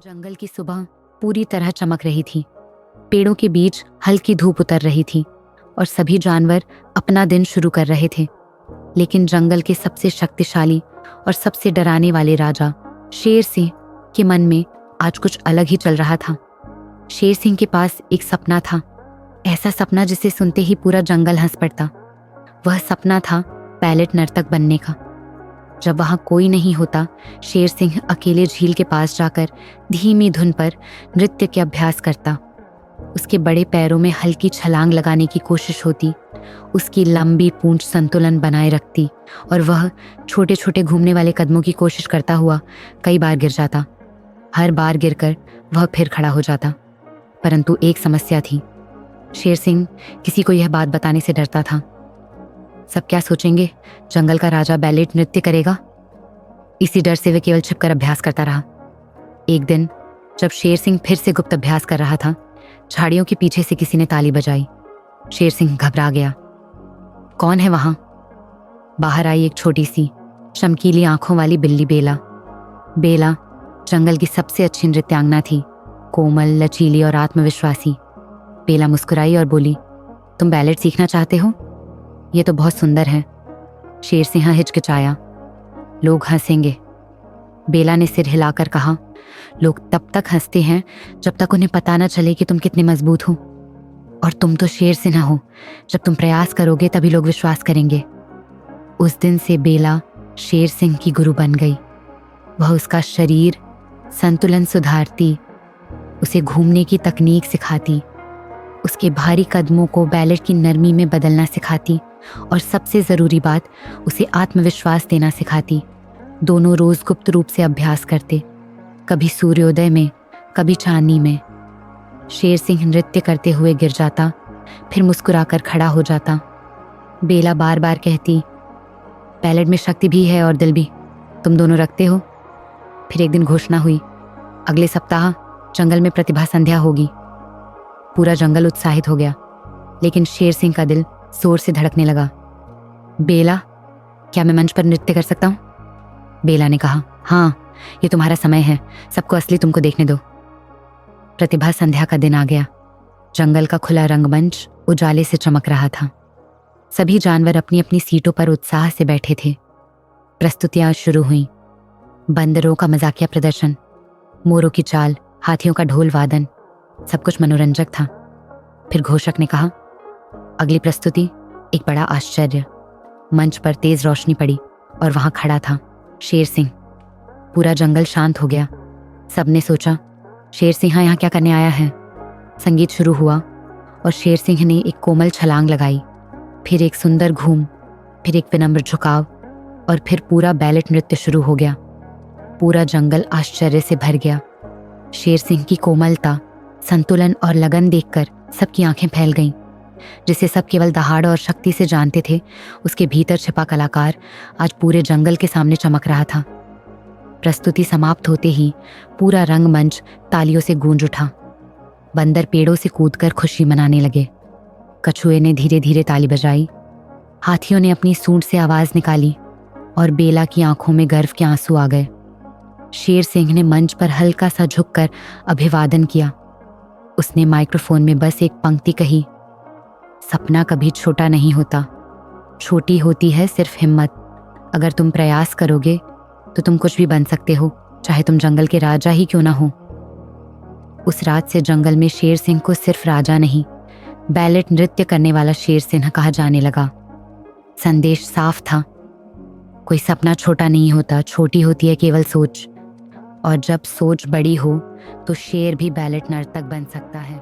जंगल की सुबह पूरी तरह चमक रही थी। पेड़ों के बीच हल्की धूप उतर रही थी और सभी जानवर अपना दिन शुरू कर रहे थे। लेकिन जंगल के सबसे शक्तिशाली और सबसे डराने वाले राजा शेर सिंह के मन में आज कुछ अलग ही चल रहा था। शेर सिंह के पास एक सपना था, ऐसा सपना जिसे सुनते ही पूरा जंगल हंस पड़ता। वह सपना था पैलेट नर्तक बनने का। जब वहां कोई नहीं होता, शेर सिंह अकेले झील के पास जाकर धीमी धुन पर नृत्य के अभ्यास करता। उसके बड़े पैरों में हल्की छलांग लगाने की कोशिश होती, उसकी लंबी पूंछ संतुलन बनाए रखती और वह छोटे छोटे घूमने वाले कदमों की कोशिश करता हुआ कई बार गिर जाता। हर बार गिरकर वह फिर खड़ा हो जाता। परंतु एक समस्या थी, शेर सिंह किसी को यह बात बताने से डरता था। सब क्या सोचेंगे, जंगल का राजा बैलेट नृत्य करेगा? इसी डर से वह केवल छिपकर अभ्यास करता रहा। एक दिन जब शेर सिंह फिर से गुप्त अभ्यास कर रहा था, झाड़ियों के पीछे से किसी ने ताली बजाई। शेर सिंह घबरा गया। कौन है वहां? बाहर आई एक छोटी सी चमकीली आंखों वाली बिल्ली बेला। बेला जंगल की सबसे अच्छी नृत्यांगना थी, कोमल, लचीली और आत्मविश्वासी। बेला मुस्कुराई और बोली, तुम बैलेट सीखना चाहते हो? ये तो बहुत सुंदर है। शेर सिंह हिचकिचाया। लोग हंसेंगे। बेला ने सिर हिलाकर कहा, लोग तब तक हंसते हैं जब तक उन्हें पता न चले कि तुम कितने मजबूत हो। और तुम तो शेर सिंह हो, जब तुम प्रयास करोगे तभी लोग विश्वास करेंगे। उस दिन से बेला शेर सिंह की गुरु बन गई। वह उसका शरीर संतुलन सुधारती, उसे घूमने की तकनीक सिखाती, उसके भारी कदमों को बैलेट की नरमी में बदलना सिखाती और सबसे ज़रूरी बात, उसे आत्मविश्वास देना सिखाती। दोनों रोज़ गुप्त रूप से अभ्यास करते, कभी सूर्योदय में, कभी चांदनी में। शेर सिंह नृत्य करते हुए गिर जाता, फिर मुस्कुराकर खड़ा हो जाता। बेला बार बार कहती, बैलेट में शक्ति भी है और दिल भी, तुम दोनों रखते हो। फिर एक दिन घोषणा हुई, अगले सप्ताह जंगल में प्रतिभा संध्या होगी। पूरा जंगल उत्साहित हो गया, लेकिन शेर सिंह का दिल जोर से धड़कने लगा। बेला, क्या मैं मंच पर नृत्य कर सकता हूँ? बेला ने कहा, हाँ, ये तुम्हारा समय है, सबको असली तुमको देखने दो। प्रतिभा संध्या का दिन आ गया। जंगल का खुला रंगमंच उजाले से चमक रहा था। सभी जानवर अपनी अपनी सीटों पर उत्साह से बैठे थे। प्रस्तुतियां शुरू हुईं। बंदरों का मजाकिया प्रदर्शन, मोरों की चाल, हाथियों का ढोल वादन, सब कुछ मनोरंजक था। फिर घोषक ने कहा, अगली प्रस्तुति एक बड़ा आश्चर्य। मंच पर तेज रोशनी पड़ी और वहां खड़ा था शेर सिंह। पूरा जंगल शांत हो गया। सबने सोचा, शेर सिंह यहाँ क्या करने आया है? संगीत शुरू हुआ और शेर सिंह ने एक कोमल छलांग लगाई, फिर एक सुंदर घूम, फिर एक विनम्र झुकाव और फिर पूरा बैलेट नृत्य शुरू हो गया। पूरा जंगल आश्चर्य से भर गया। शेर सिंह की कोमलता, संतुलन और लगन देखकर सबकी आंखें फैल गईं। जिसे सब केवल दहाड़ और शक्ति से जानते थे, उसके भीतर छिपा कलाकार आज पूरे जंगल के सामने चमक रहा था। प्रस्तुति समाप्त होते ही पूरा रंगमंच तालियों से गूंज उठा। बंदर पेड़ों से कूदकर खुशी मनाने लगे। कछुए ने धीरे धीरे ताली बजाई, हाथियों ने अपनी सूंड से आवाज निकाली और बेला की आंखों में गर्व के आंसू आ गए। शेर सिंह ने मंच पर हल्का सा झुककर अभिवादन किया। उसने माइक्रोफोन में बस एक पंक्ति कही, सपना कभी छोटा नहीं होता, छोटी होती है सिर्फ हिम्मत। अगर तुम प्रयास करोगे तो तुम कुछ भी बन सकते हो, चाहे तुम जंगल के राजा ही क्यों ना हो। उस रात से जंगल में शेर सिंह को सिर्फ राजा नहीं, बैलेट नृत्य करने वाला शेर सिंह कहा जाने लगा। संदेश साफ था, कोई सपना छोटा नहीं होता, छोटी होती है केवल सोच। और जब सोच बड़ी हो तो शेर भी बैलेट नर्तक बन सकता है।